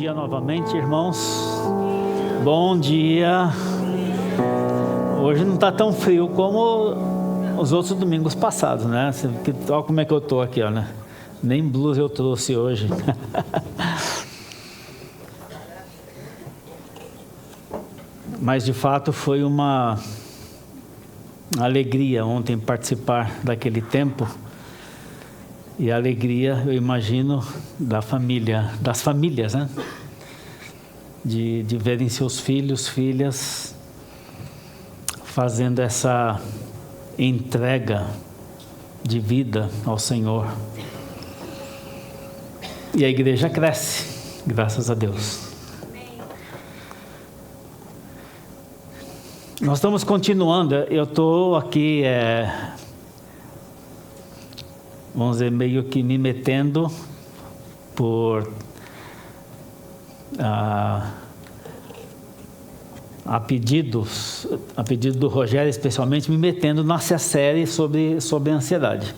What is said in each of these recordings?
dia novamente, irmãos. Bom dia. Hoje não está tão frio como os outros domingos passados, né? Olha como é que eu estou aqui, ó, né? Nem blusa eu trouxe hoje. Mas de fato foi uma alegria ontem participar daquele tempo. E a alegria, eu imagino, da família, das famílias, né? De verem seus filhos, filhas, fazendo essa entrega de vida ao Senhor. E a igreja cresce, graças a Deus. Nós estamos continuando, eu estou aqui, vamos dizer, meio que me metendo a pedido do Rogério, especialmente, me metendo nessa série sobre ansiedade.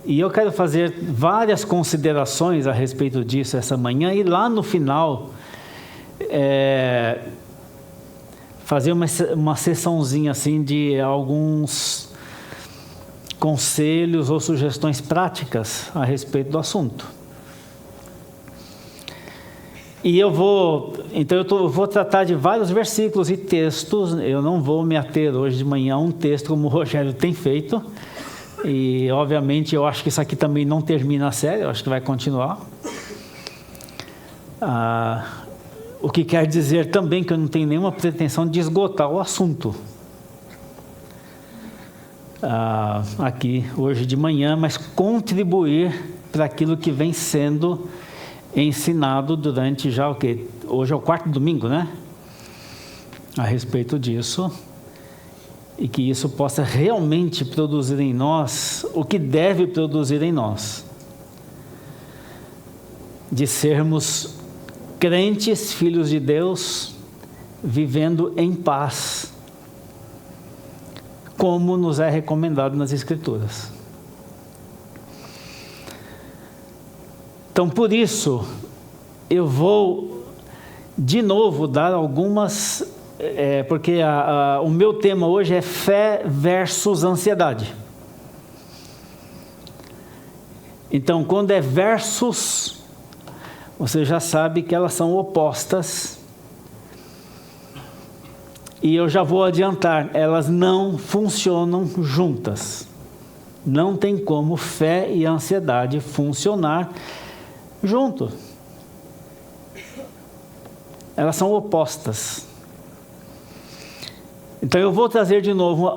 E eu quero fazer várias considerações a respeito disso essa manhã, e lá no final fazer uma sessãozinha assim de alguns conselhos ou sugestões práticas a respeito do assunto. E eu vou tratar de vários versículos e textos. Eu não vou me ater hoje de manhã a um texto como o Rogério tem feito. E obviamente eu acho que isso aqui também não termina a série, eu acho que vai continuar. O que quer dizer também que eu não tenho nenhuma pretensão de esgotar o assunto aqui hoje de manhã, mas contribuir para aquilo que vem sendo ensinado durante já hoje é o 4º domingo, né? A respeito disso, e que isso possa realmente produzir em nós o que deve produzir em nós, de sermos crentes, filhos de Deus, vivendo em paz, como nos é recomendado nas Escrituras. Então, por isso, eu vou de novo dar algumas, porque o meu tema hoje é fé versus ansiedade. Então, quando é versus, você já sabe que elas são opostas. E eu já vou adiantar, elas não funcionam juntas. Não tem como fé e ansiedade funcionar juntos. Elas são opostas. Então eu vou trazer de novo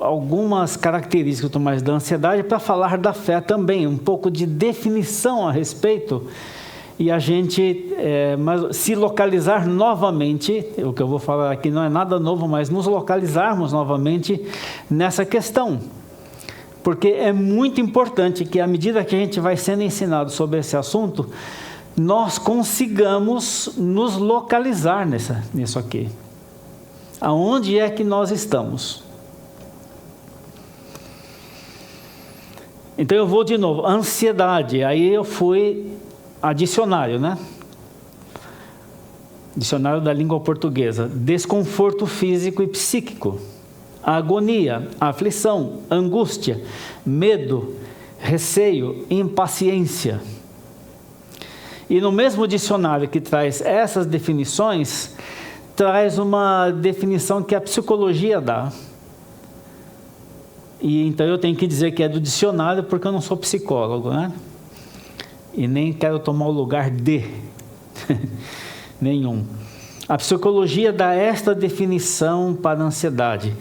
algumas características mais da ansiedade para falar da fé também, um pouco de definição a respeito. E a gente se localizar novamente, o que eu vou falar aqui não é nada novo, mas nos localizarmos novamente nessa questão. Porque é muito importante que, à medida que a gente vai sendo ensinado sobre esse assunto, nós consigamos nos localizar nisso aqui. Aonde é que nós estamos? Então eu vou de novo, ansiedade, aí eu fui a dicionário, né? Dicionário da língua portuguesa. Desconforto físico e psíquico. Agonia, aflição, angústia, medo, receio, impaciência. E no mesmo dicionário que traz essas definições, traz uma definição que a psicologia dá. E então eu tenho que dizer que é do dicionário porque eu não sou psicólogo, né? E nem quero tomar o lugar de nenhum. A psicologia dá esta definição para a ansiedade: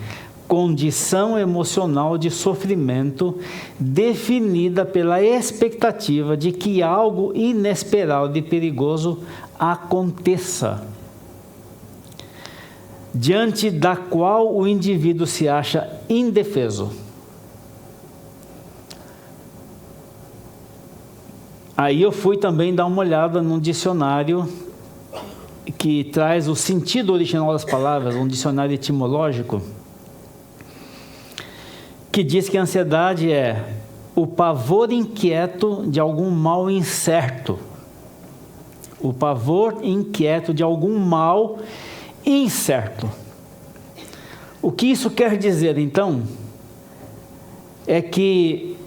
condição emocional de sofrimento definida pela expectativa de que algo inesperado e perigoso aconteça, diante da qual o indivíduo se acha indefeso. Aí eu fui também dar uma olhada num dicionário que traz o sentido original das palavras, um dicionário etimológico, que diz que a ansiedade é o pavor inquieto de algum mal incerto. O pavor inquieto de algum mal incerto. O que isso quer dizer, então, é que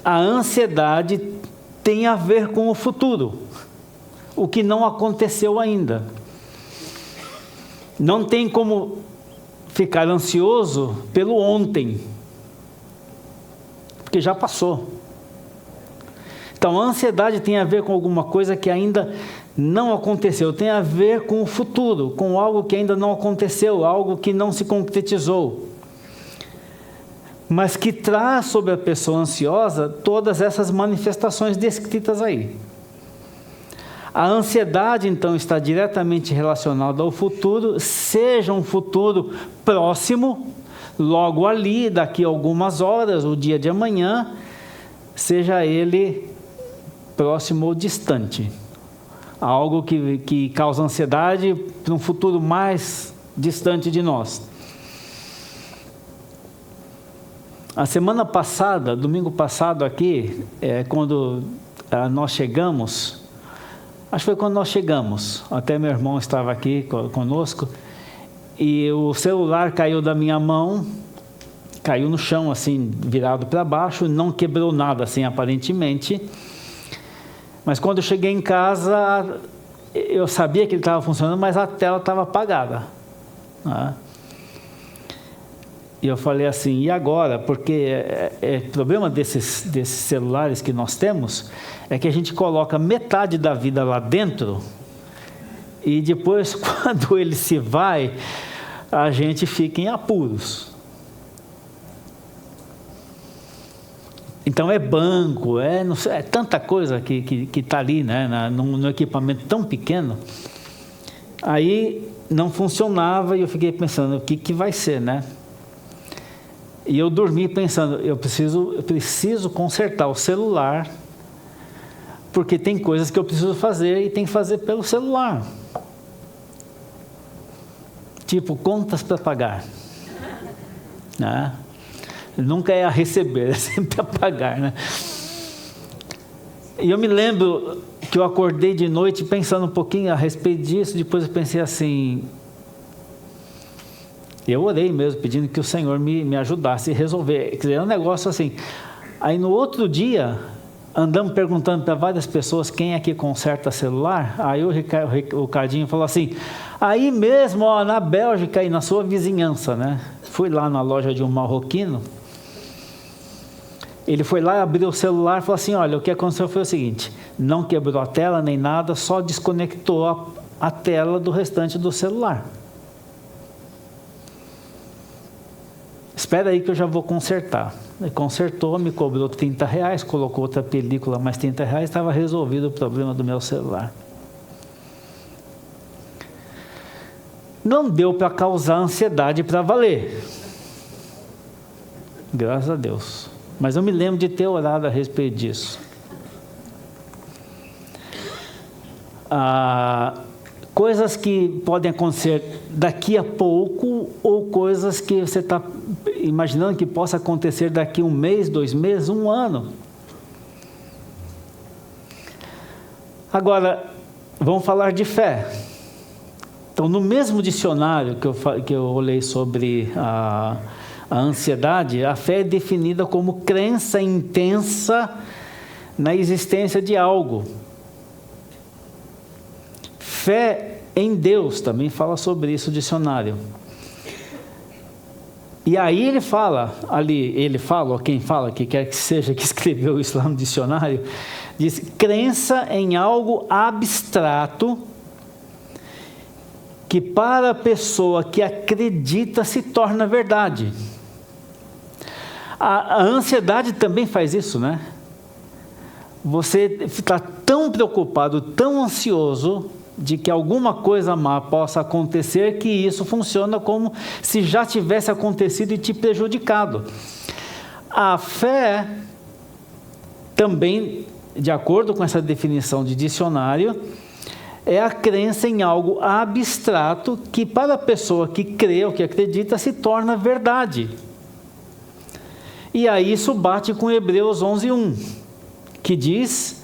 a ansiedade tem a ver com o futuro, o que não aconteceu ainda. Não tem como ficar ansioso pelo ontem, porque já passou. Então, a ansiedade tem a ver com alguma coisa que ainda não aconteceu, tem a ver com o futuro, com algo que ainda não aconteceu, algo que não se concretizou, mas que traz sobre a pessoa ansiosa todas essas manifestações descritas aí. A ansiedade, então, está diretamente relacionada ao futuro, seja um futuro próximo, logo ali, daqui a algumas horas, o dia de amanhã, seja ele próximo ou distante. Algo que causa ansiedade para um futuro mais distante de nós. A semana passada, domingo passado aqui, quando nós chegamos, acho que foi quando nós chegamos, até meu irmão estava aqui conosco, e o celular caiu da minha mão, caiu no chão assim, virado para baixo, não quebrou nada assim aparentemente, mas quando eu cheguei em casa, eu sabia que ele estava funcionando, mas a tela estava apagada, né? E eu falei assim, e agora? Porque o problema desses celulares que nós temos é que a gente coloca metade da vida lá dentro e depois, quando ele se vai, a gente fica em apuros. Então é banco, não sei, é tanta coisa que está ali, né, num equipamento tão pequeno. Aí não funcionava e eu fiquei pensando, o que vai ser, né? E eu dormi pensando, eu preciso consertar o celular, porque tem coisas que eu preciso fazer e tem que fazer pelo celular. Tipo, contas para pagar. Né? Nunca é a receber, é sempre a pagar, né? E eu me lembro que eu acordei de noite pensando um pouquinho a respeito disso, depois eu pensei assim, eu orei mesmo, pedindo que o Senhor me ajudasse a resolver. Quer dizer, é um negócio assim. Aí no outro dia, andamos perguntando para várias pessoas quem é que conserta celular. Aí o Ricardinho falou assim, aí mesmo, ó, na Bélgica, aí na sua vizinhança, né? Fui lá na loja de um marroquino. Ele foi lá, abriu o celular e falou assim, olha, o que aconteceu foi o seguinte, não quebrou a tela nem nada, só desconectou a tela do restante do celular. Espera aí que eu já vou consertar. Ele consertou, me cobrou R$30, colocou outra película mais R$30, estava resolvido o problema do meu celular. Não deu para causar ansiedade para valer. Graças a Deus. Mas eu me lembro de ter orado a respeito disso. Coisas que podem acontecer daqui a pouco ou coisas que você está imaginando que possa acontecer daqui 1 mês, 2 meses, 1 ano. Agora, vamos falar de fé. Então, no mesmo dicionário que eu olhei sobre a ansiedade, a fé é definida como crença intensa na existência de algo. Fé em Deus, também fala sobre isso o dicionário. E aí ele fala, ou quem fala, que quer que seja que escreveu isso lá no dicionário, diz, crença em algo abstrato, que para a pessoa que acredita se torna verdade. A ansiedade também faz isso, né? Você está tão preocupado, tão ansioso de que alguma coisa má possa acontecer, que isso funciona como se já tivesse acontecido e te prejudicado. A fé também, de acordo com essa definição de dicionário, é a crença em algo abstrato que para a pessoa que crê ou que acredita se torna verdade. E aí isso bate com Hebreus 11:1, que diz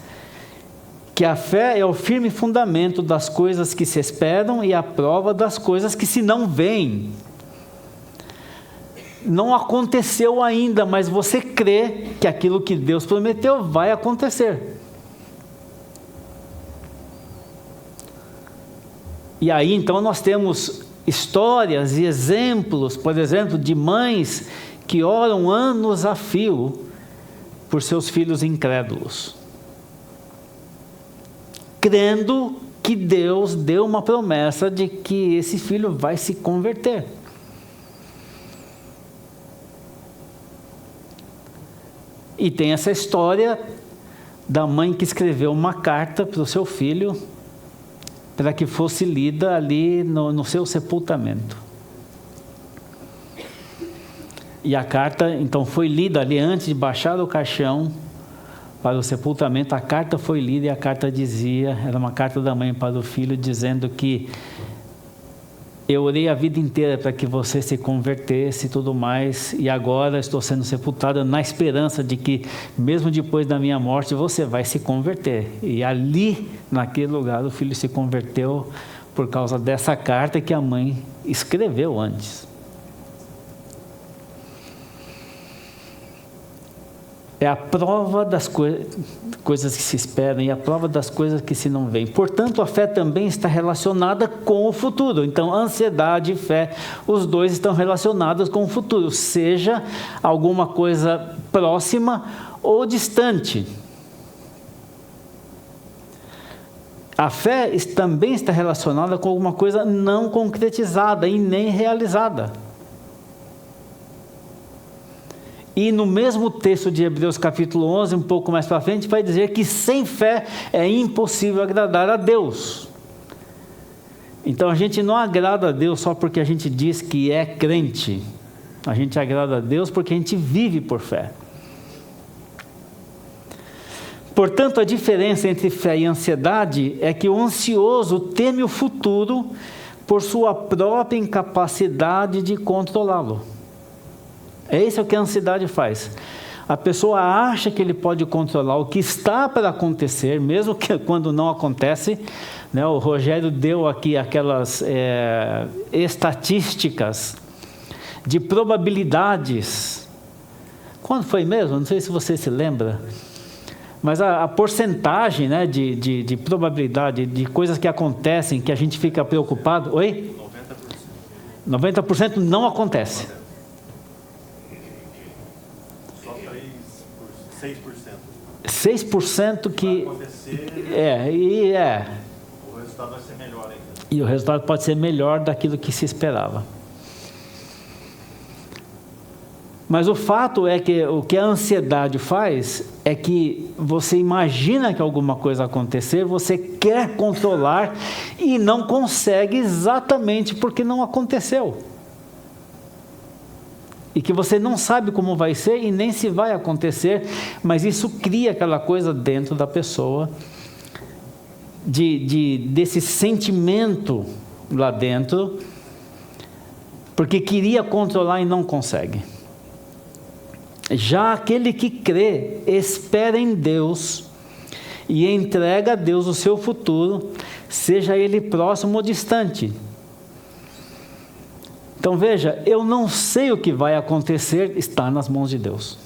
que a fé é o firme fundamento das coisas que se esperam e a prova das coisas que se não veem. Não aconteceu ainda, mas você crê que aquilo que Deus prometeu vai acontecer. E aí então nós temos histórias e exemplos, por exemplo, de mães que oram anos a fio por seus filhos incrédulos, crendo que Deus deu uma promessa de que esse filho vai se converter. E tem essa história da mãe que escreveu uma carta para o seu filho, para que fosse lida ali no seu sepultamento. E a carta, então, foi lida ali antes de baixar o caixão para o sepultamento. A carta foi lida e a carta dizia, era uma carta da mãe para o filho, dizendo que eu orei a vida inteira para que você se convertesse e tudo mais, e agora estou sendo sepultada na esperança de que, mesmo depois da minha morte, você vai se converter. E ali, naquele lugar, o filho se converteu por causa dessa carta que a mãe escreveu antes. É a prova das coisas que se esperam e a prova das coisas que se não veem. Portanto, a fé também está relacionada com o futuro. Então, ansiedade e fé, os dois estão relacionados com o futuro, seja alguma coisa próxima ou distante. A fé também está relacionada com alguma coisa não concretizada e nem realizada. E no mesmo texto de Hebreus capítulo 11, um pouco mais para frente, vai dizer que sem fé é impossível agradar a Deus. Então a gente não agrada a Deus só porque a gente diz que é crente. A gente agrada a Deus porque a gente vive por fé. Portanto, a diferença entre fé e ansiedade é que o ansioso teme o futuro por sua própria incapacidade de controlá-lo. É isso que a ansiedade faz. A pessoa acha que ele pode controlar o que está para acontecer, mesmo que quando não acontece, né? O Rogério deu aqui aquelas estatísticas de probabilidades. Quando foi mesmo? Não sei se você se lembra. Mas a porcentagem, né, de probabilidade de coisas que acontecem, que a gente fica preocupado. Oi? 90%. 90% não acontece. 6% que... Vai acontecer, o resultado vai ser melhor ainda. E o resultado pode ser melhor daquilo que se esperava. Mas o fato é que o que a ansiedade faz é que você imagina que alguma coisa acontecer, você quer controlar e não consegue exatamente porque não aconteceu. E que você não sabe como vai ser e nem se vai acontecer, mas isso cria aquela coisa dentro da pessoa, desse sentimento lá dentro, porque queria controlar e não consegue. Já aquele que crê, espera em Deus e entrega a Deus o seu futuro, seja ele próximo ou distante. Então veja, eu não sei o que vai acontecer, está nas mãos de Deus.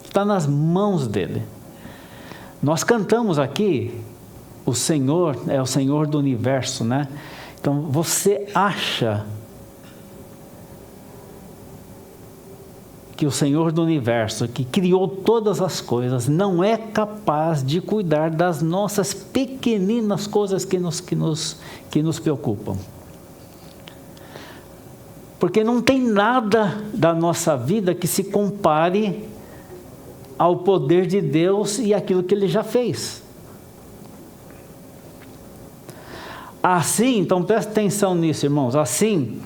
Está nas mãos dele. Nós cantamos aqui, o Senhor é o Senhor do universo, né? Então você acha que o Senhor do universo, que criou todas as coisas, não é capaz de cuidar das nossas pequeninas coisas que nos preocupam? Porque não tem nada da nossa vida que se compare ao poder de Deus e aquilo que Ele já fez. Assim, então presta atenção nisso, irmãos. Assim,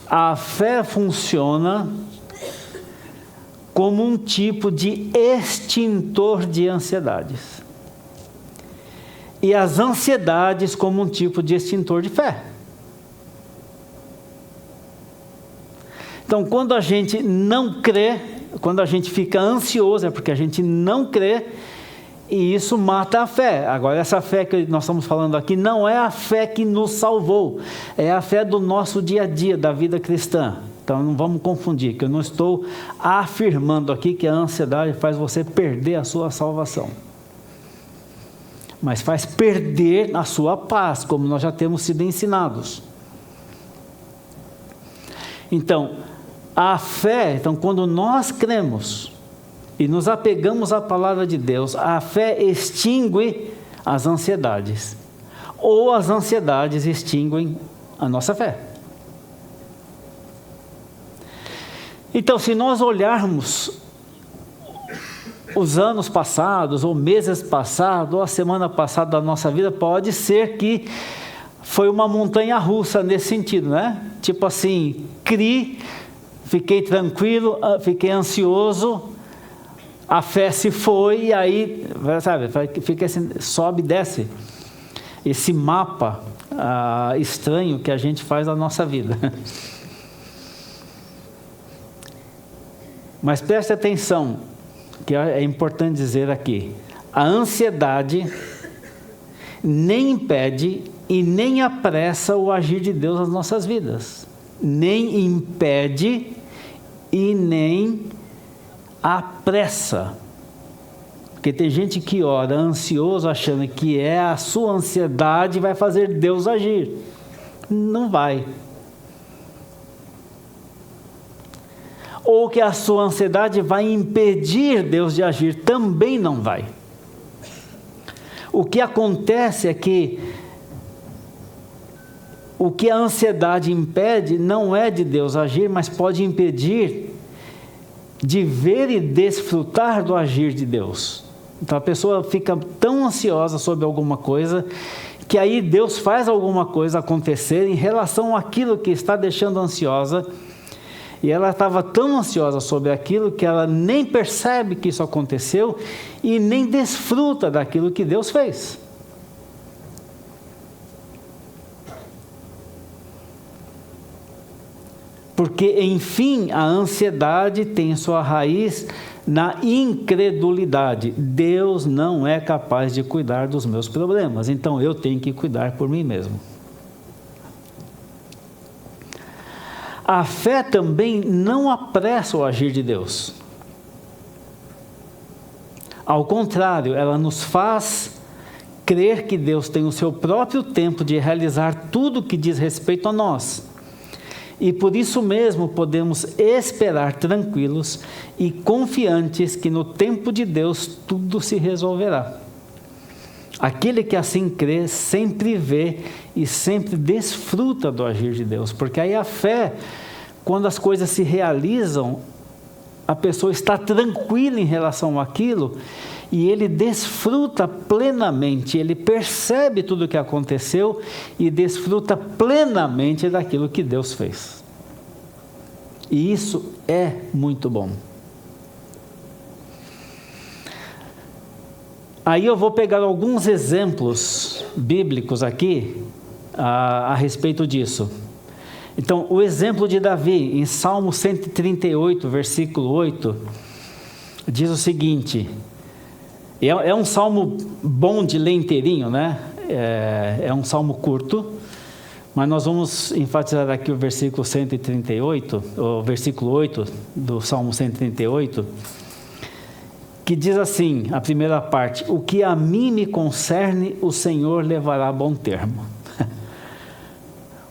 a fé funciona como um tipo de extintor de ansiedades. E as ansiedades como um tipo de extintor de fé. Então, quando a gente não crê, quando a gente fica ansioso, é porque a gente não crê, e isso mata a fé. Agora, essa fé que nós estamos falando aqui não é a fé que nos salvou, é a fé do nosso dia a dia, da vida cristã. Então, não vamos confundir, que eu não estou afirmando aqui que a ansiedade faz você perder a sua salvação, mas faz perder a sua paz, como nós já temos sido ensinados. Então, a fé, então, quando nós cremos e nos apegamos à palavra de Deus, a fé extingue as ansiedades, ou as ansiedades extinguem a nossa fé. Então, se nós olharmos os anos passados, ou meses passados, ou a semana passada da nossa vida, pode ser que foi uma montanha russa nesse sentido, né? Tipo assim, fiquei tranquilo, fiquei ansioso, a fé se foi, e aí, sabe, fica assim, sobe e desce. Esse mapa estranho que a gente faz na nossa vida. Mas preste atenção, que é importante dizer aqui, a ansiedade nem impede e nem apressa o agir de Deus nas nossas vidas. Nem impede e nem apressa. Porque tem gente que ora ansioso achando que a sua ansiedade vai fazer Deus agir. Não vai. Ou que a sua ansiedade vai impedir Deus de agir, também não vai. O que acontece é que o que a ansiedade impede não é de Deus agir, mas pode impedir de ver e desfrutar do agir de Deus. Então a pessoa fica tão ansiosa sobre alguma coisa, que aí Deus faz alguma coisa acontecer em relação àquilo que está deixando ansiosa, e ela estava tão ansiosa sobre aquilo que ela nem percebe que isso aconteceu e nem desfruta daquilo que Deus fez. Porque, enfim, a ansiedade tem sua raiz na incredulidade. Deus não é capaz de cuidar dos meus problemas, então eu tenho que cuidar por mim mesmo. A fé também não apressa o agir de Deus. Ao contrário, ela nos faz crer que Deus tem o seu próprio tempo de realizar tudo que diz respeito a nós. E por isso mesmo podemos esperar tranquilos e confiantes que no tempo de Deus tudo se resolverá. Aquele que assim crê sempre vê e sempre desfruta do agir de Deus, porque aí a fé, quando as coisas se realizam, a pessoa está tranquila em relação àquilo e ele desfruta plenamente, ele percebe tudo o que aconteceu e desfruta plenamente daquilo que Deus fez. E isso é muito bom. Aí eu vou pegar alguns exemplos bíblicos aqui a respeito disso. Então, o exemplo de Davi, em Salmo 138, versículo 8, diz o seguinte, é um salmo bom de ler inteirinho, né? É um salmo curto, mas nós vamos enfatizar aqui o versículo 138, o versículo 8 do Salmo 138, que diz assim, a primeira parte, o que a mim me concerne, o Senhor levará a bom termo.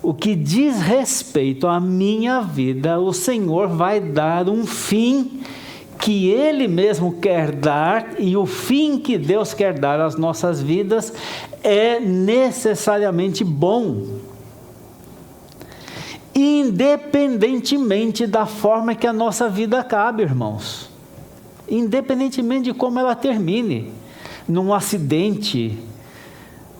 O que diz respeito à minha vida, o Senhor vai dar um fim que Ele mesmo quer dar, e o fim que Deus quer dar às nossas vidas é necessariamente bom, independentemente da forma que a nossa vida cabe, irmãos. Independentemente de como ela termine, num acidente,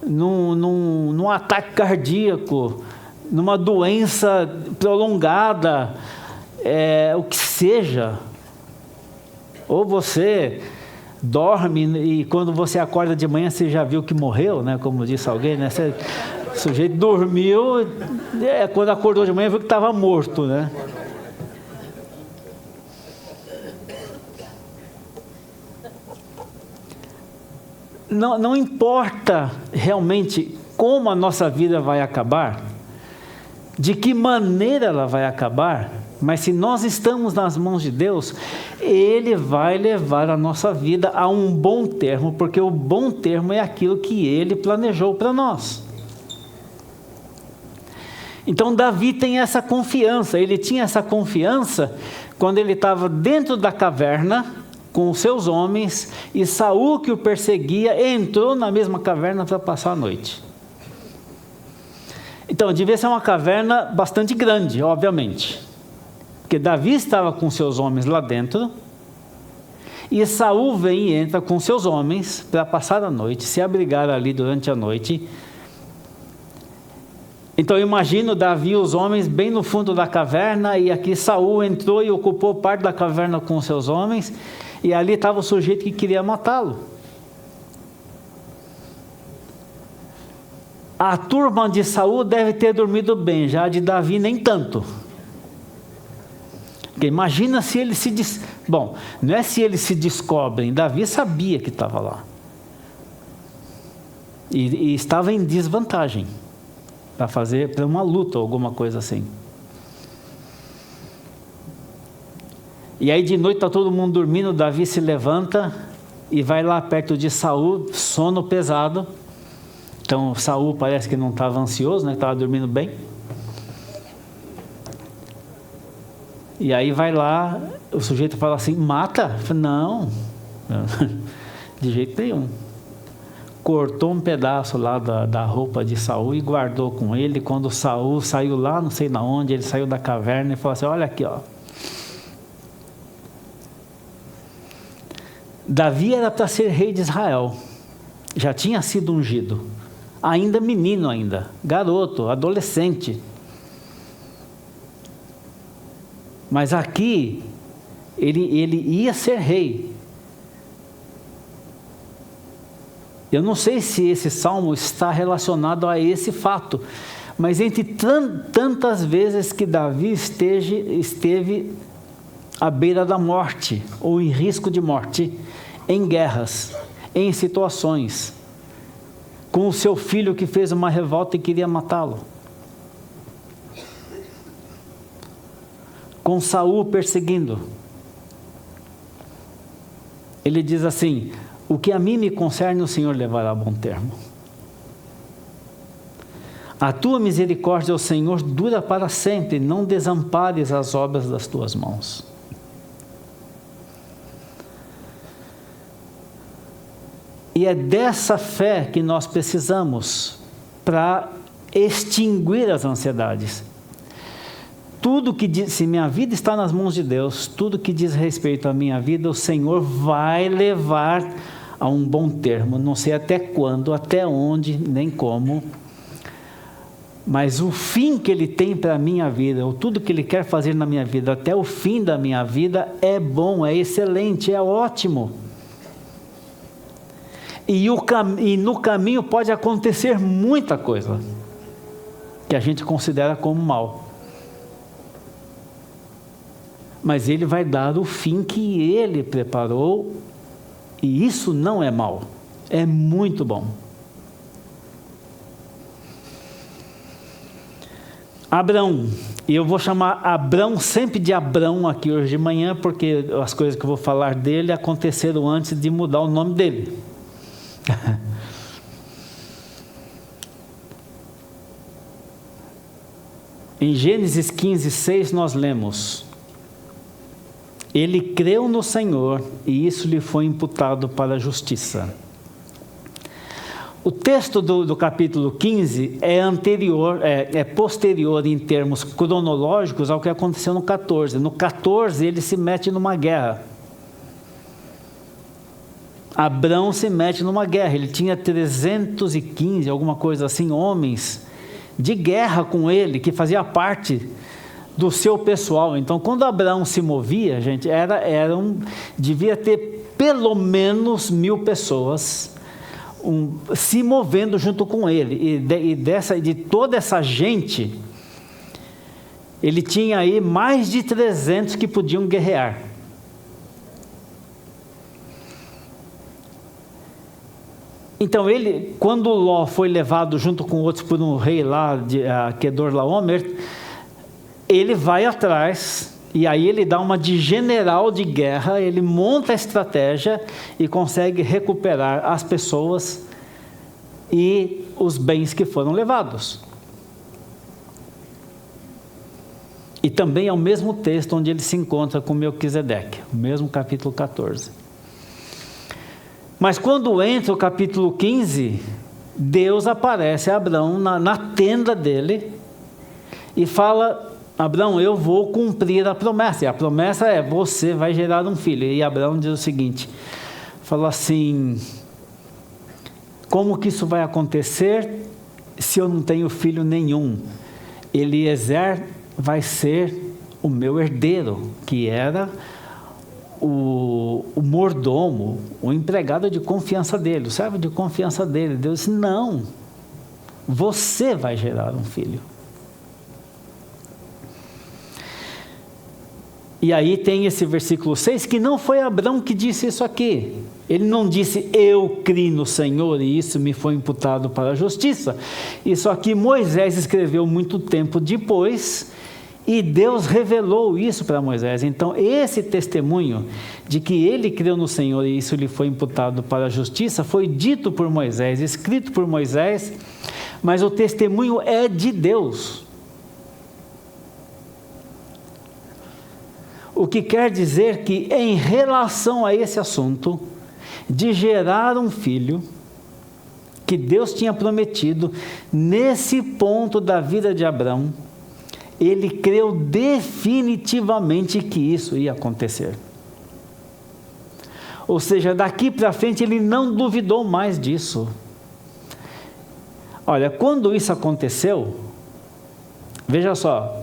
num ataque cardíaco, numa doença prolongada, o que seja. Ou você dorme e quando você acorda de manhã você já viu que morreu, né? Como disse alguém, né? O sujeito dormiu, quando acordou de manhã viu que estava morto, né? não importa realmente como a nossa vida vai acabar, de que maneira ela vai acabar, mas se nós estamos nas mãos de Deus, Ele vai levar a nossa vida a um bom termo, porque o bom termo é aquilo que Ele planejou para nós. Então Davi tem essa confiança, ele tinha essa confiança quando ele estava dentro da caverna com os seus homens e Saul, que o perseguia, entrou na mesma caverna para passar a noite. Então devia ser uma caverna bastante grande, obviamente, porque Davi estava com seus homens lá dentro e Saul vem e entra com seus homens para passar a noite, se abrigar ali durante a noite. Então eu imagino Davi e os homens bem no fundo da caverna, e aqui Saul entrou e ocupou parte da caverna com seus homens, e ali estava o sujeito que queria matá-lo. A turma de Saul deve ter dormido bem, já a de Davi nem tanto. Porque imagina se ele se... Bom, não é se eles se descobrem, Davi sabia que estava lá. E estava em desvantagem para uma luta, alguma coisa assim. E aí de noite está todo mundo dormindo, Davi se levanta e vai lá perto de Saul, sono pesado. Então Saul parece que não estava ansioso, né? Estava dormindo bem. E aí vai lá, o sujeito fala assim, mata? Não, de jeito nenhum. Cortou um pedaço lá da roupa de Saul e guardou com ele. Quando Saul saiu lá, não sei na onde, ele saiu da caverna e falou assim, olha aqui, ó. Davi era para ser rei de Israel, já tinha sido ungido, ainda menino ainda, garoto, adolescente. Mas aqui, ele ia ser rei. Eu não sei se esse salmo está relacionado a esse fato, mas entre tantas vezes que Davi esteve à beira da morte, ou em risco de morte, em guerras, em situações, com o seu filho que fez uma revolta e queria matá-lo, com Saul perseguindo. Ele diz assim, o que a mim me concerne, o Senhor levará a bom termo. A tua misericórdia, ó Senhor, dura para sempre, não desampares as obras das tuas mãos. E é dessa fé que nós precisamos para extinguir as ansiedades. Tudo que diz, se minha vida está nas mãos de Deus, tudo que diz respeito à minha vida, o Senhor vai levar a um bom termo. Não sei até quando, até onde, nem como, mas o fim que Ele tem para a minha vida, ou tudo que Ele quer fazer na minha vida, até o fim da minha vida, é bom, é excelente, é ótimo. E no caminho pode acontecer muita coisa que a gente considera como mal. Mas Ele vai dar o fim que Ele preparou, e isso não é mal, é muito bom. Abrão, e eu vou chamar Abrão sempre de Abrão aqui hoje de manhã, porque as coisas que eu vou falar dele aconteceram antes de mudar o nome dele. Em Gênesis 15:6 nós lemos: ele creu no Senhor e isso lhe foi imputado para a justiça. O texto do capítulo 15 é posterior em termos cronológicos ao que aconteceu no 14. No 14 ele se mete numa guerra. Abrão se mete numa guerra, ele tinha 315, alguma coisa assim, homens de guerra com ele, que fazia parte do seu pessoal. Então, quando Abraão se movia, gente, devia ter pelo menos 1000 pessoas se movendo junto com ele. De toda essa gente, ele tinha aí mais de 300 que podiam guerrear. Então quando Ló foi levado junto com outros por um rei lá, Kedorlaomer, ele vai atrás, e aí ele dá uma de general de guerra, ele monta a estratégia e consegue recuperar as pessoas e os bens que foram levados. E também é o mesmo texto onde ele se encontra com Melquisedeque, o mesmo capítulo 14. Mas quando entra o capítulo 15, Deus aparece a Abrão na tenda dele e fala: Abrão, eu vou cumprir a promessa. E a promessa é: você vai gerar um filho. E Abrão diz o seguinte, fala assim: como que isso vai acontecer se eu não tenho filho nenhum? Eliezer vai ser o meu herdeiro, que era o mordomo, o empregado de confiança dele, o servo de confiança dele. Deus disse: não, você vai gerar um filho. E aí tem esse versículo 6, que não foi Abrão que disse isso aqui. Ele não disse: eu criei no Senhor e isso me foi imputado para a justiça. Isso aqui Moisés escreveu muito tempo depois, e Deus revelou isso para Moisés. Então esse testemunho de que ele creu no Senhor e isso lhe foi imputado para a justiça, foi dito por Moisés, escrito por Moisés, mas o testemunho é de Deus. O que quer dizer que, em relação a esse assunto de gerar um filho, que Deus tinha prometido, nesse ponto da vida de Abrão, ele creu definitivamente que isso ia acontecer. Ou seja, daqui para frente ele não duvidou mais disso. Olha, quando isso aconteceu, veja só,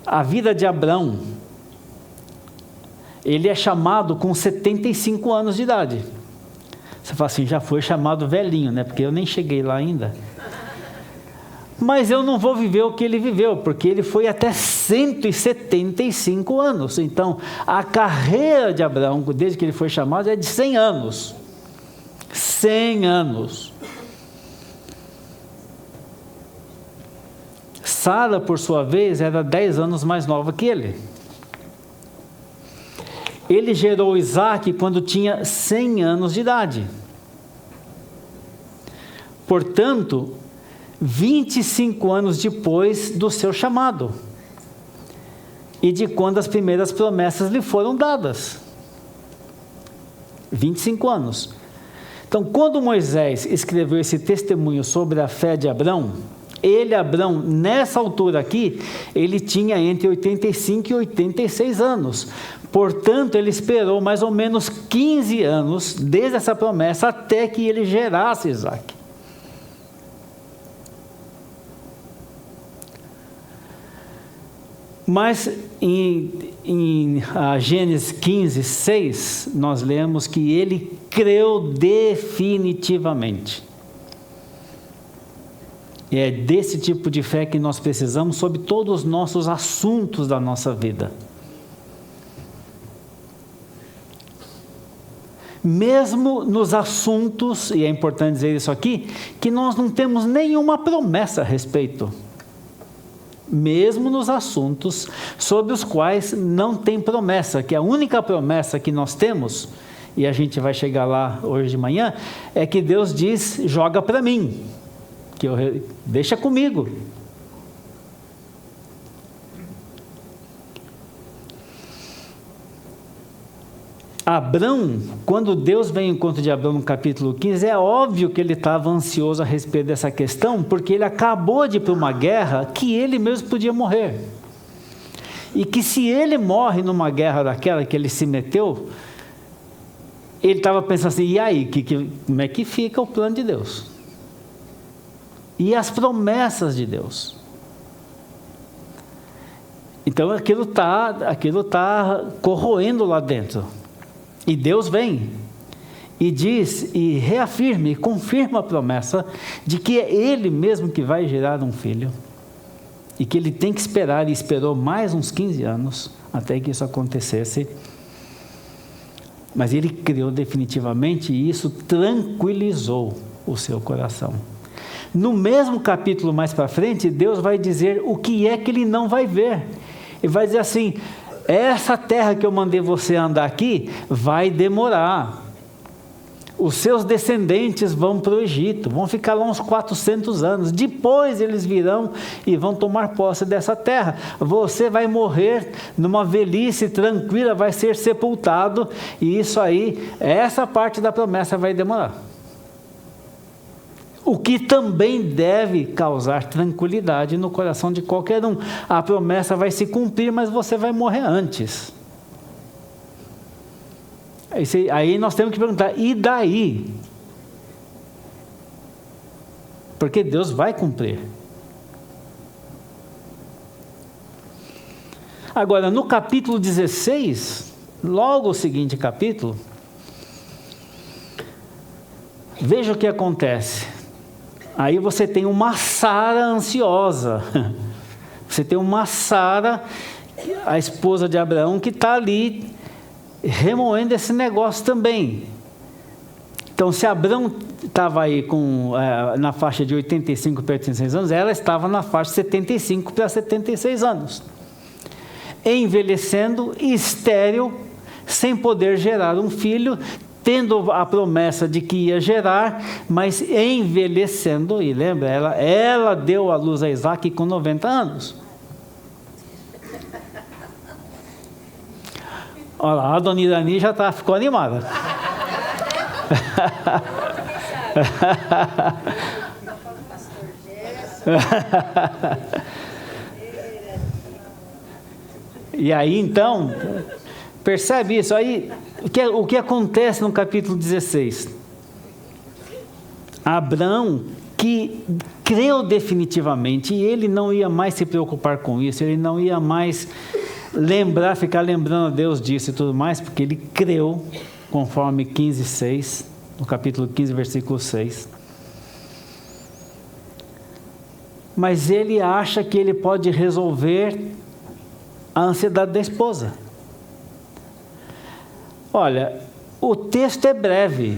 a vida de Abrão, ele é chamado com 75 anos de idade. Você fala assim: já foi chamado velhinho, né? Porque eu nem cheguei lá ainda. Mas eu não vou viver o que ele viveu, porque ele foi até 175 anos. Então, a carreira de Abraão, desde que ele foi chamado, é de 100 anos. 100 anos. Sara, por sua vez, era 10 anos mais nova que ele. Ele gerou Isaac quando tinha 100 anos de idade. Portanto, 25 anos depois do seu chamado e de quando as primeiras promessas lhe foram dadas. 25 anos. Então, quando Moisés escreveu esse testemunho sobre a fé de Abrão, Abrão, nessa altura aqui, ele tinha entre 85 e 86 anos. Portanto, ele esperou mais ou menos 15 anos, desde essa promessa, até que ele gerasse Isaac. Mas em Gênesis 15, 6, nós lemos que ele creu definitivamente. E é desse tipo de fé que nós precisamos sobre todos os nossos assuntos da nossa vida. Mesmo nos assuntos, e é importante dizer isso aqui, que nós não temos nenhuma promessa a respeito. Mesmo nos assuntos sobre os quais não tem promessa, que a única promessa que nós temos, e a gente vai chegar lá hoje de manhã, é que Deus diz: joga para mim, deixa comigo. Abrão, quando Deus vem ao encontro de Abrão no capítulo 15, é óbvio que ele estava ansioso a respeito dessa questão, porque ele acabou de ir para uma guerra que ele mesmo podia morrer. E que se ele morre numa guerra daquela que ele se meteu, ele estava pensando assim: e aí, como é que fica o plano de Deus? E as promessas de Deus? Então aquilo está corroendo lá dentro. E Deus vem e diz, e reafirma, e confirma a promessa de que é Ele mesmo que vai gerar um filho, e que ele tem que esperar, e esperou mais uns 15 anos até que isso acontecesse. Mas ele creu definitivamente, e isso tranquilizou o seu coração. No mesmo capítulo mais para frente, Deus vai dizer o que é que ele não vai ver. Ele vai dizer assim: essa terra que eu mandei você andar aqui vai demorar. Os seus descendentes vão para o Egito, vão ficar lá uns 400 anos. Depois eles virão e vão tomar posse dessa terra. Você vai morrer numa velhice tranquila, vai ser sepultado. E isso aí, essa parte da promessa vai demorar. O que também deve causar tranquilidade no coração de qualquer um. A promessa vai se cumprir, mas você vai morrer antes. Aí nós temos que perguntar, e daí? Porque Deus vai cumprir. Agora, no capítulo 16, logo o seguinte capítulo, veja o que acontece. Aí você tem uma Sara ansiosa. Você tem uma Sara, a esposa de Abraão, que está ali remoendo esse negócio também. Então, se Abraão estava aí na faixa de 85 para 86 anos, ela estava na faixa de 75 para 76 anos. Envelhecendo, estéril, sem poder gerar um filho, tendo a promessa de que ia gerar, mas envelhecendo. E lembra, ela deu à luz a Isaac com 90 anos. Olha lá, a dona Irani já ficou animada. E aí então, percebe isso? Aí, o que acontece no capítulo 16? Abraão, que creu definitivamente, e ele não ia mais se preocupar com isso, ele não ia mais ficar lembrando a Deus disso e tudo mais, porque ele creu, conforme 15:6, no capítulo 15, versículo 6. Mas ele acha que ele pode resolver a ansiedade da esposa. Olha, o texto é breve.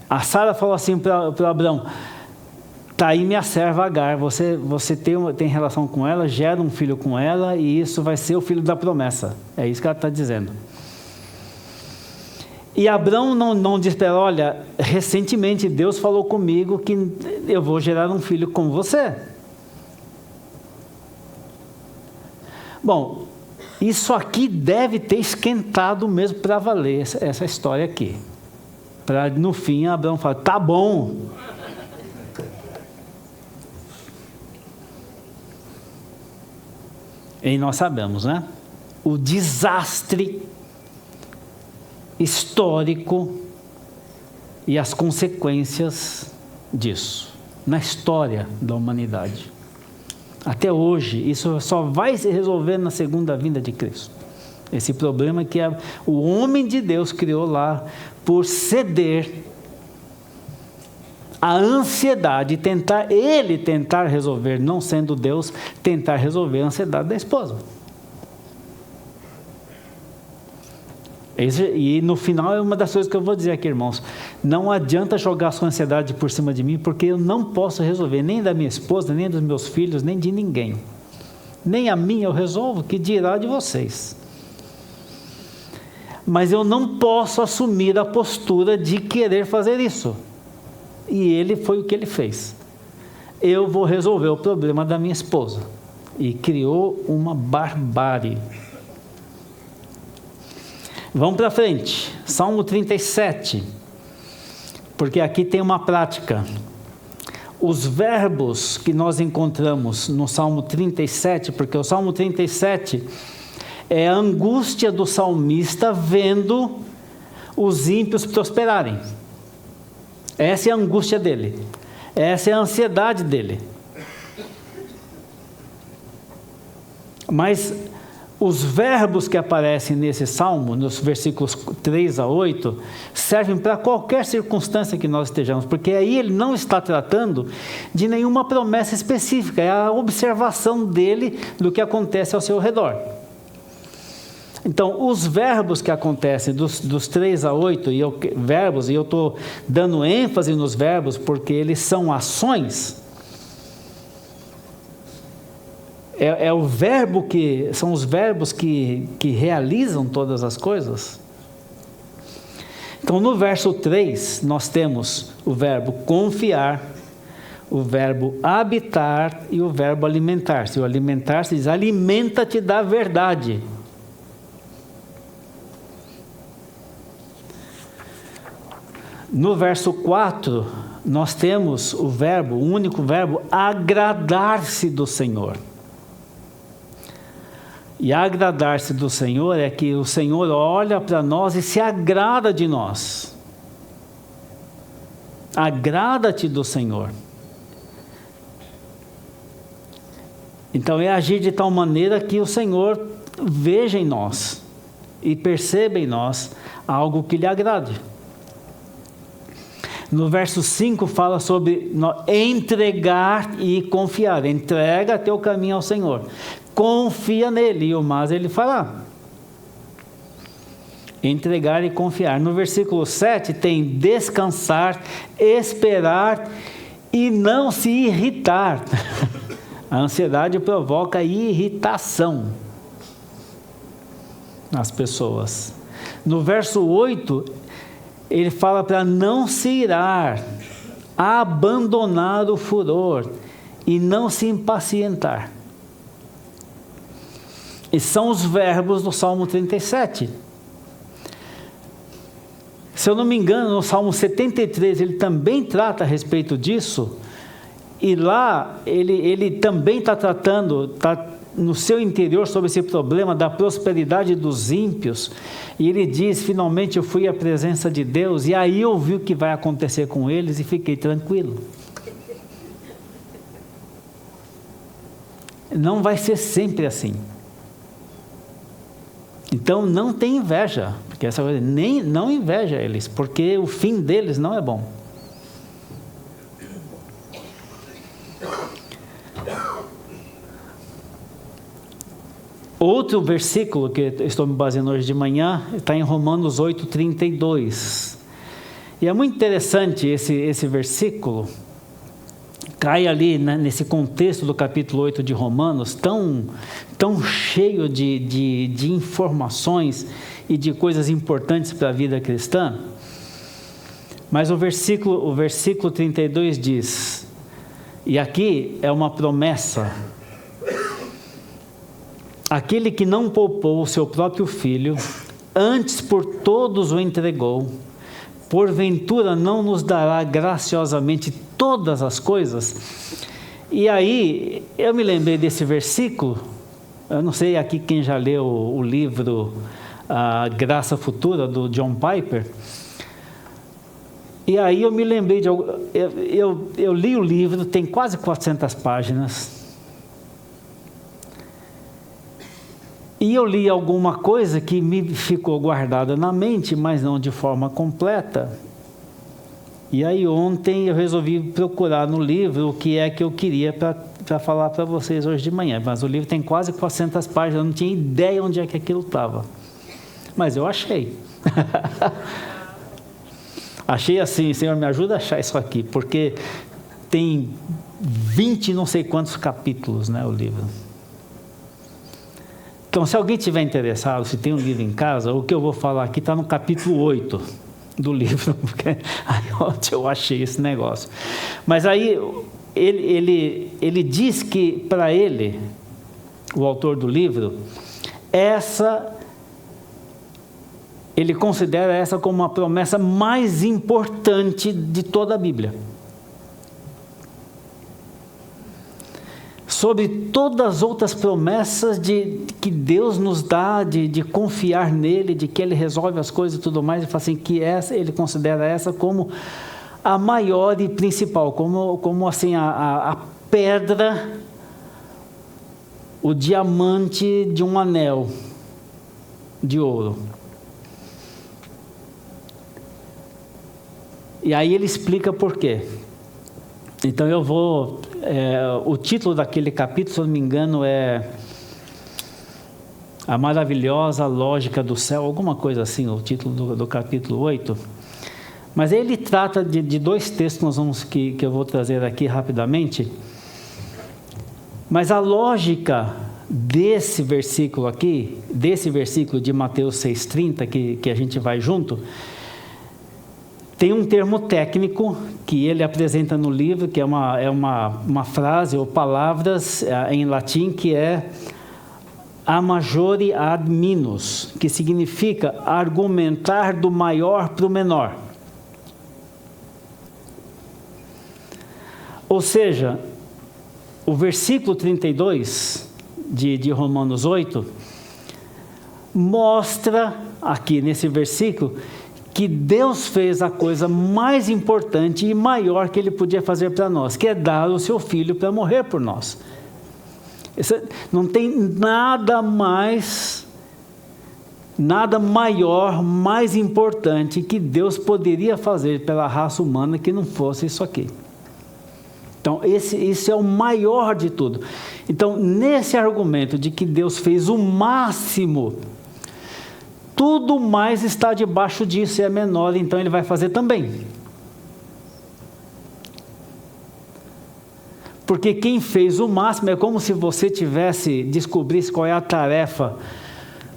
A Sara falou assim para Abraão: está aí minha serva Agar, você tem relação com ela, gera um filho com ela, e isso vai ser o filho da promessa. É isso que ela está dizendo. E Abraão não diz para ela: olha, recentemente Deus falou comigo que eu vou gerar um filho com você. Bom, isso aqui deve ter esquentado mesmo para valer essa história aqui. Para no fim Abraão falar: tá bom. E nós sabemos, né? O desastre histórico e as consequências disso na história da humanidade. Até hoje, isso só vai se resolver na segunda vinda de Cristo. Esse problema que o homem de Deus criou lá por ceder a ansiedade, tentar resolver, não sendo Deus, tentar resolver a ansiedade da esposa. E no final é uma das coisas que eu vou dizer aqui, irmãos: não adianta jogar sua ansiedade por cima de mim, porque eu não posso resolver, nem da minha esposa, nem dos meus filhos, nem de ninguém. Nem a minha eu resolvo, que dirá de vocês. Mas eu não posso assumir a postura de querer fazer isso. E ele foi o que ele fez. Eu vou resolver o problema da minha esposa. E criou uma barbárie. Vamos para frente. Salmo 37. Porque aqui tem uma prática. Os verbos que nós encontramos no Salmo 37, porque o Salmo 37 é a angústia do salmista vendo os ímpios prosperarem. Essa é a angústia dele. Essa é a ansiedade dele. Mas os verbos que aparecem nesse salmo, nos versículos 3 a 8, servem para qualquer circunstância que nós estejamos, porque aí ele não está tratando de nenhuma promessa específica, é a observação dele do que acontece ao seu redor. Então, os verbos que acontecem dos 3 a 8, e eu estou dando ênfase nos verbos porque eles são ações. São os verbos que realizam todas as coisas. Então, no verso 3, nós temos o verbo confiar, o verbo habitar e o verbo alimentar-se. O alimentar-se diz, alimenta-te da verdade. No verso 4, nós temos o único verbo, agradar-se do Senhor. E agradar-se do Senhor é que o Senhor olha para nós e se agrada de nós. Agrada-te do Senhor. Então é agir de tal maneira que o Senhor veja em nós e perceba em nós algo que lhe agrade. No verso 5 fala sobre entregar e confiar. Entrega teu caminho ao Senhor. Confia nele, e o mais ele fará. Entregar e confiar. No versículo 7 tem descansar, esperar e não se irritar. A ansiedade provoca irritação nas pessoas. No verso 8, ele fala para não se irar, abandonar o furor e não se impacientar. E são os verbos do Salmo 37. Se eu não me engano, no Salmo 73, ele também trata a respeito disso. E lá, ele também está tratando, no seu interior, sobre esse problema da prosperidade dos ímpios. E ele diz, finalmente eu fui à presença de Deus, e aí eu vi o que vai acontecer com eles e fiquei tranquilo. Não vai ser sempre assim. Então não tem inveja, porque essa coisa, não inveja eles, porque o fim deles não é bom. Outro versículo que estou me baseando hoje de manhã está em Romanos 8:32. E é muito interessante esse versículo. Cai ali, né, nesse contexto do capítulo 8 de Romanos, tão cheio de informações e de coisas importantes para a vida cristã. Mas o versículo 32 diz, e aqui é uma promessa: aquele que não poupou o seu próprio filho, antes por todos o entregou, porventura não nos dará graciosamente todas as coisas? E aí, eu me lembrei desse versículo. Eu não sei aqui quem já leu o livro A Graça Futura, do John Piper. E aí eu me lembrei de algo. Eu li o livro, tem quase 400 páginas. E eu li alguma coisa que me ficou guardada na mente, mas não de forma completa. E aí ontem eu resolvi procurar no livro o que é que eu queria para falar para vocês hoje de manhã. Mas o livro tem quase 400 páginas, eu não tinha ideia onde é que aquilo estava. Mas eu achei. Achei assim, Senhor, me ajuda a achar isso aqui, porque tem 20 não sei quantos capítulos, né, o livro. Então, se alguém tiver interessado, se tem um livro em casa, o que eu vou falar aqui está no capítulo 8 do livro, porque aí ontem eu achei esse negócio. Mas aí ele diz que, para ele, o autor do livro, ele considera essa como a promessa mais importante de toda a Bíblia. Sobre todas as outras promessas que Deus nos dá, de confiar nele, de que ele resolve as coisas e tudo mais, ele fala assim, que ele considera essa como a maior e principal, como assim a pedra, o diamante de um anel de ouro. E aí ele explica por quê. Então eu vou... o título daquele capítulo, se eu não me engano, é A maravilhosa lógica do céu, alguma coisa assim, o título do capítulo 8. Mas ele trata de dois textos que eu vou trazer aqui rapidamente. Mas a lógica desse versículo aqui, desse versículo de Mateus 6,30, que a gente vai junto, tem um termo técnico que ele apresenta no livro, que é uma frase ou palavras em latim, que é a majore ad minus, que significa argumentar do maior para o menor. Ou seja, o versículo 32 de Romanos 8 mostra aqui nesse versículo que Deus fez a coisa mais importante e maior que Ele podia fazer para nós, que é dar o seu Filho para morrer por nós. Não tem nada maior, mais importante que Deus poderia fazer pela raça humana que não fosse isso aqui. Então, esse é o maior de tudo. Então, nesse argumento de que Deus fez o máximo, tudo mais está debaixo disso e é menor, então Ele vai fazer também. Porque quem fez o máximo é como se você descobrisse qual é a tarefa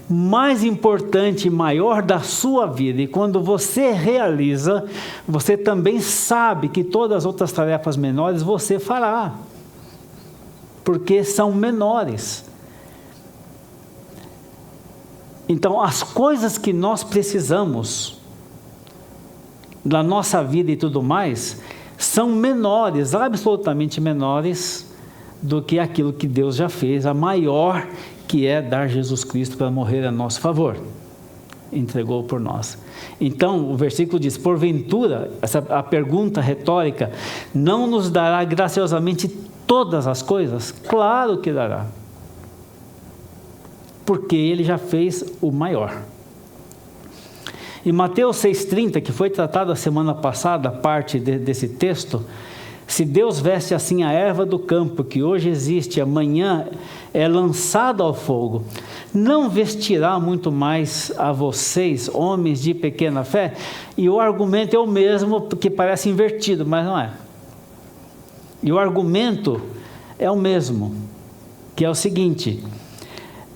mais importante e maior da sua vida. E quando você realiza, você também sabe que todas as outras tarefas menores você fará. Porque são menores. Então, as coisas que nós precisamos da nossa vida e tudo mais, são menores, absolutamente menores do que aquilo que Deus já fez, a maior, que é dar Jesus Cristo para morrer a nosso favor. Entregou por nós. Então, o versículo diz, porventura, a pergunta retórica, não nos dará graciosamente todas as coisas? Claro que dará. Porque Ele já fez o maior. Em Mateus 6,30, que foi tratado a semana passada, parte desse texto, se Deus veste assim a erva do campo, que hoje existe, amanhã é lançada ao fogo, não vestirá muito mais a vocês, homens de pequena fé? E o argumento é o mesmo, que parece invertido, mas não é. E o argumento é o mesmo, que é o seguinte: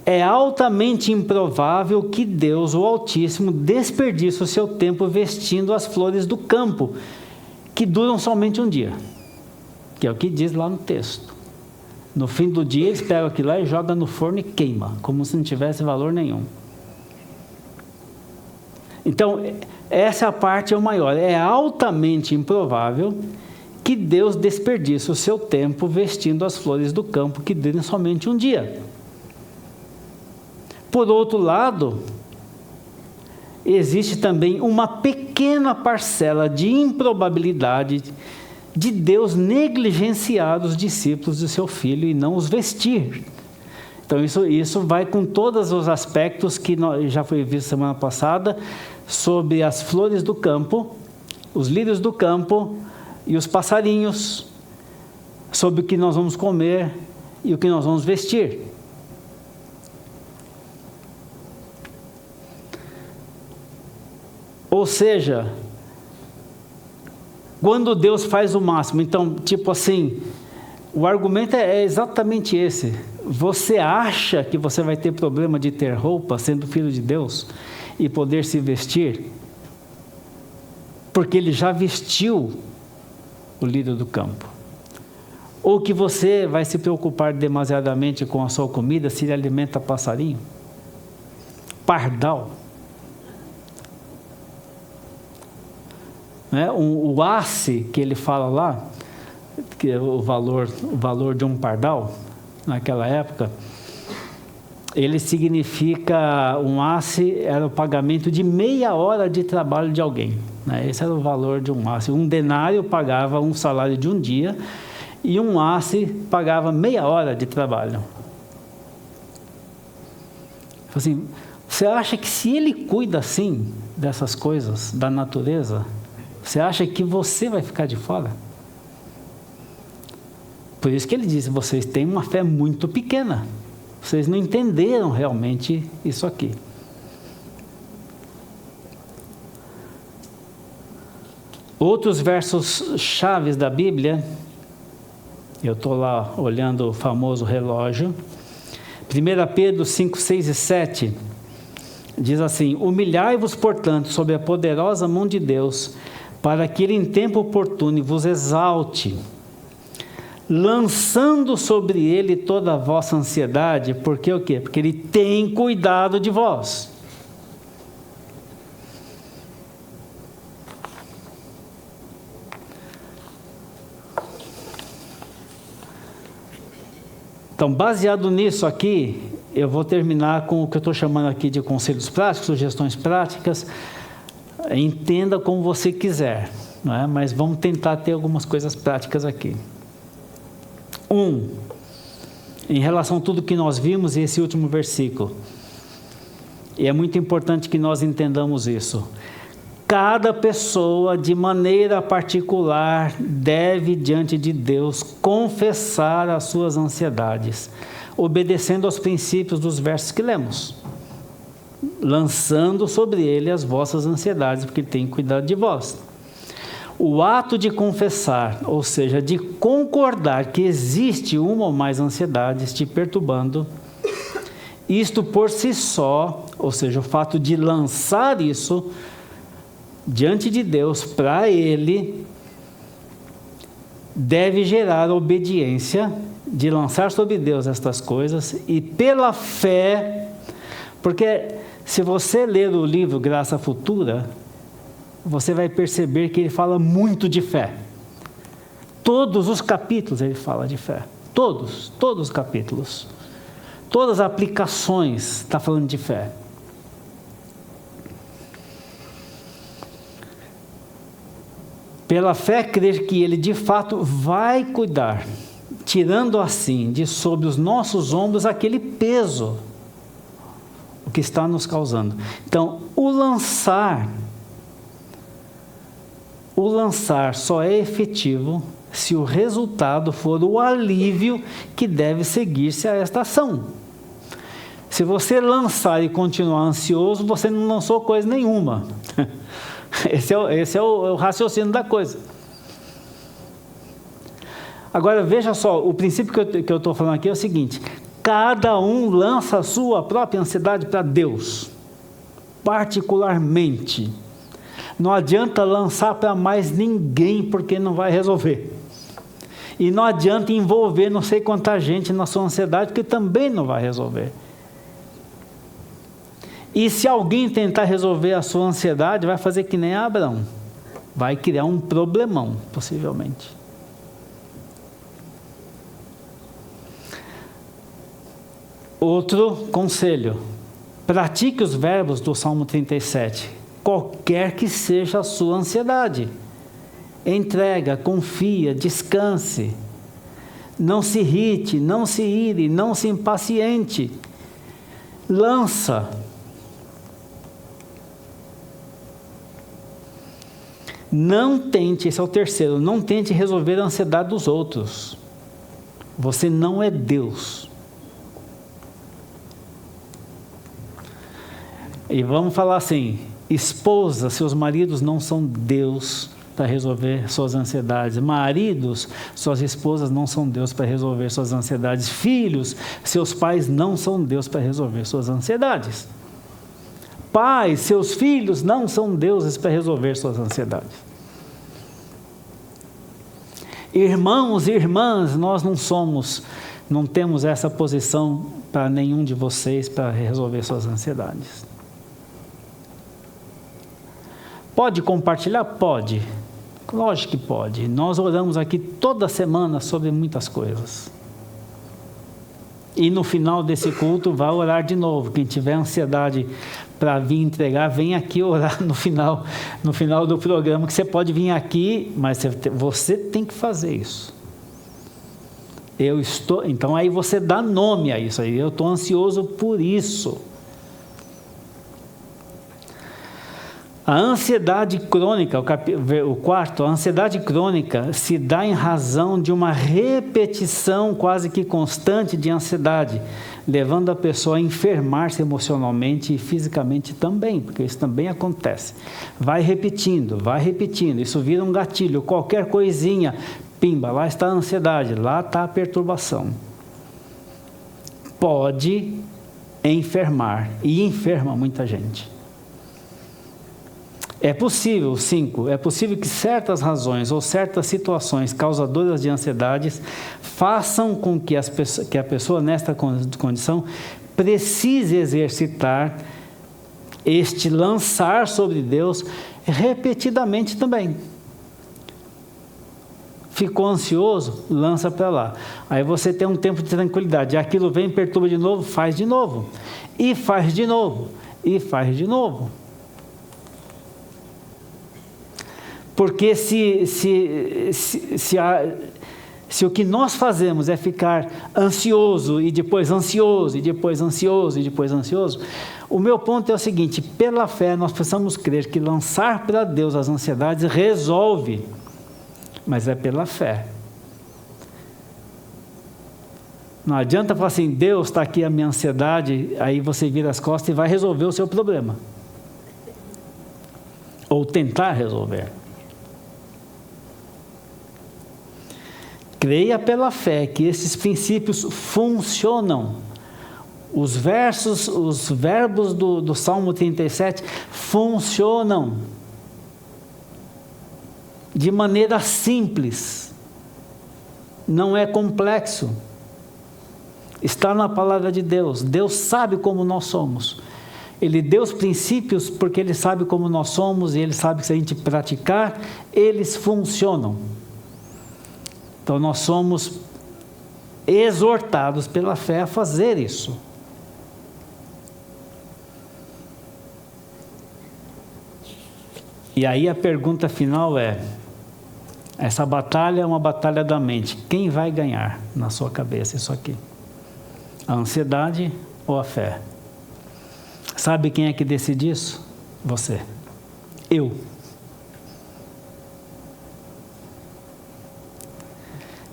é altamente improvável que Deus, o Altíssimo, desperdice o seu tempo vestindo as flores do campo, que duram somente um dia, que é o que diz lá no texto. No fim do dia, eles pegam aquilo lá e jogam no forno e queima, como se não tivesse valor nenhum. Então, essa parte é o maior. É altamente improvável que Deus desperdice o seu tempo vestindo as flores do campo, que duram somente um dia. Por outro lado, existe também uma pequena parcela de improbabilidade de Deus negligenciar os discípulos do seu Filho e não os vestir. Então isso vai com todos os aspectos que já foi visto semana passada, sobre as flores do campo, os lírios do campo e os passarinhos, sobre o que nós vamos comer e o que nós vamos vestir. Ou seja, quando Deus faz o máximo, então, tipo assim, o argumento é exatamente esse. Você acha que você vai ter problema de ter roupa, sendo filho de Deus, e poder se vestir? Porque Ele já vestiu o lírio do campo. Ou que você vai se preocupar demasiadamente com a sua comida, se ele alimenta passarinho? Pardal. O asse que ele fala lá, que é o valor de um pardal, naquela época, ele significa, um asse era o pagamento de meia hora de trabalho de alguém. Esse era o valor de um asse. Um denário pagava um salário de um dia, e um asse pagava meia hora de trabalho. Assim, você acha que se ele cuida assim dessas coisas, da natureza, você acha que você vai ficar de fora? Por isso que ele diz, vocês têm uma fé muito pequena. Vocês não entenderam realmente isso aqui. Outros versos chaves da Bíblia, eu estou lá olhando o famoso relógio. 1 Pedro 5, 6 e 7 diz assim: humilhai-vos, portanto, sob a poderosa mão de Deus, para que Ele em tempo oportuno vos exalte, lançando sobre Ele toda a vossa ansiedade. Porque o quê? Porque Ele tem cuidado de vós. Então, baseado nisso aqui, eu vou terminar com o que eu estou chamando aqui de conselhos práticos, sugestões práticas. Entenda como você quiser, não é? Mas vamos tentar ter algumas coisas práticas aqui. Em relação a tudo que nós vimos, esse último versículo, e é muito importante que nós entendamos isso. Cada pessoa, de maneira particular, deve, diante de Deus, confessar as suas ansiedades, obedecendo aos princípios dos versos que lemos, lançando sobre Ele as vossas ansiedades, porque Ele tem cuidado de vós. O ato de confessar, ou seja, de concordar que existe uma ou mais ansiedades te perturbando, isto por si só, ou seja, o fato de lançar isso diante de Deus, para Ele, deve gerar obediência, de lançar sobre Deus estas coisas, e pela fé, porque se você ler o livro Graça Futura, você vai perceber que ele fala muito de fé. Todos os capítulos ele fala de fé. Todos os capítulos. Todas as aplicações está falando de fé. Pela fé, crer que Ele de fato vai cuidar, tirando assim de sobre os nossos ombros aquele peso, o que está nos causando. Então, o lançar só é efetivo se o resultado for o alívio que deve seguir-se a esta ação. Se você lançar e continuar ansioso, você não lançou coisa nenhuma. Esse é o raciocínio da coisa. Agora, veja só, o princípio que eu estou falando aqui é o seguinte: cada um lança a sua própria ansiedade para Deus, particularmente. Não adianta lançar para mais ninguém, porque não vai resolver. E não adianta envolver não sei quanta gente na sua ansiedade, porque também não vai resolver. E se alguém tentar resolver a sua ansiedade, vai fazer que nem Abraão. Vai criar um problemão, possivelmente. Outro conselho: pratique os verbos do Salmo 37, qualquer que seja a sua ansiedade. Entrega, confia, descanse. Não se irrite, não se ire, não se impaciente. Lança. Não tente, esse é o terceiro, não tente resolver a ansiedade dos outros. Você não é Deus. E vamos falar assim: esposa, seus maridos não são Deus para resolver suas ansiedades. Maridos, suas esposas não são Deus para resolver suas ansiedades. Filhos, seus pais não são Deus para resolver suas ansiedades. Pais, seus filhos não são deuses para resolver suas ansiedades. Irmãos e irmãs, nós não temos essa posição para nenhum de vocês para resolver suas ansiedades. Pode compartilhar? Pode. Lógico que pode. Nós oramos aqui toda semana sobre muitas coisas. E no final desse culto, vai orar de novo. Quem tiver ansiedade para vir entregar, vem aqui orar no final do programa, que você pode vir aqui, mas você tem que fazer isso. Então aí você dá nome a isso aí. Eu estou ansioso por isso. A ansiedade crônica, o quarto, a ansiedade crônica se dá em razão de uma repetição quase que constante de ansiedade, levando a pessoa a enfermar-se emocionalmente e fisicamente também, porque isso também acontece. Vai repetindo, isso vira um gatilho, qualquer coisinha, pimba, lá está a ansiedade, lá está a perturbação. Pode enfermar, e enferma muita gente. É possível, 5, é possível que certas razões ou certas situações causadoras de ansiedades façam com que a pessoa nesta condição precise exercitar este lançar sobre Deus repetidamente também. Ficou ansioso? Lança para lá. Aí você tem um tempo de tranquilidade. Aquilo vem, perturba de novo, faz de novo. E faz de novo. E faz de novo. Porque se o que nós fazemos é ficar ansioso, e depois ansioso, e depois ansioso, e depois ansioso, o meu ponto é o seguinte: pela fé nós precisamos crer que lançar para Deus as ansiedades resolve, mas é pela fé. Não adianta falar assim, Deus, está aqui a minha ansiedade, aí você vira as costas e vai resolver o seu problema. Ou tentar resolver. Creia pela fé que esses princípios funcionam. Os verbos do Salmo 37 funcionam de maneira simples. Não é complexo. Está na palavra de Deus. Deus sabe como nós somos. Ele deu os princípios porque Ele sabe como nós somos e Ele sabe que se a gente praticar, eles funcionam. Então, nós somos exortados pela fé a fazer isso. E aí a pergunta final é: essa batalha é uma batalha da mente. Quem vai ganhar na sua cabeça isso aqui? A ansiedade ou a fé? Sabe quem é que decide isso? Você. Eu.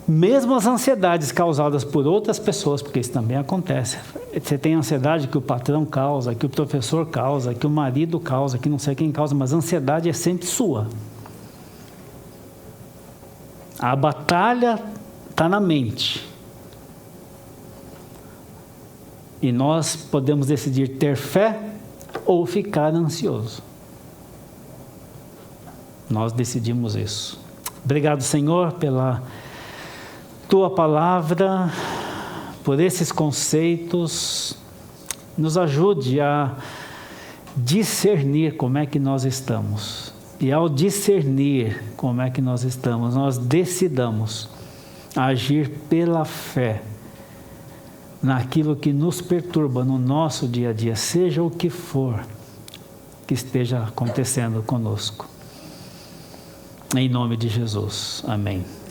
Mesmo as ansiedades causadas por outras pessoas, porque isso também acontece. Você tem ansiedade que o patrão causa, que o professor causa, que o marido causa, que não sei quem causa, mas a ansiedade é sempre sua. A batalha está na mente. E nós podemos decidir ter fé ou ficar ansioso. Nós decidimos isso. Obrigado, Senhor, pela Tua palavra, por esses conceitos. Nos ajude a discernir como é que nós estamos. E ao discernir como é que nós estamos, nós decidamos agir pela fé naquilo que nos perturba no nosso dia a dia, seja o que for que esteja acontecendo conosco. Em nome de Jesus. Amém.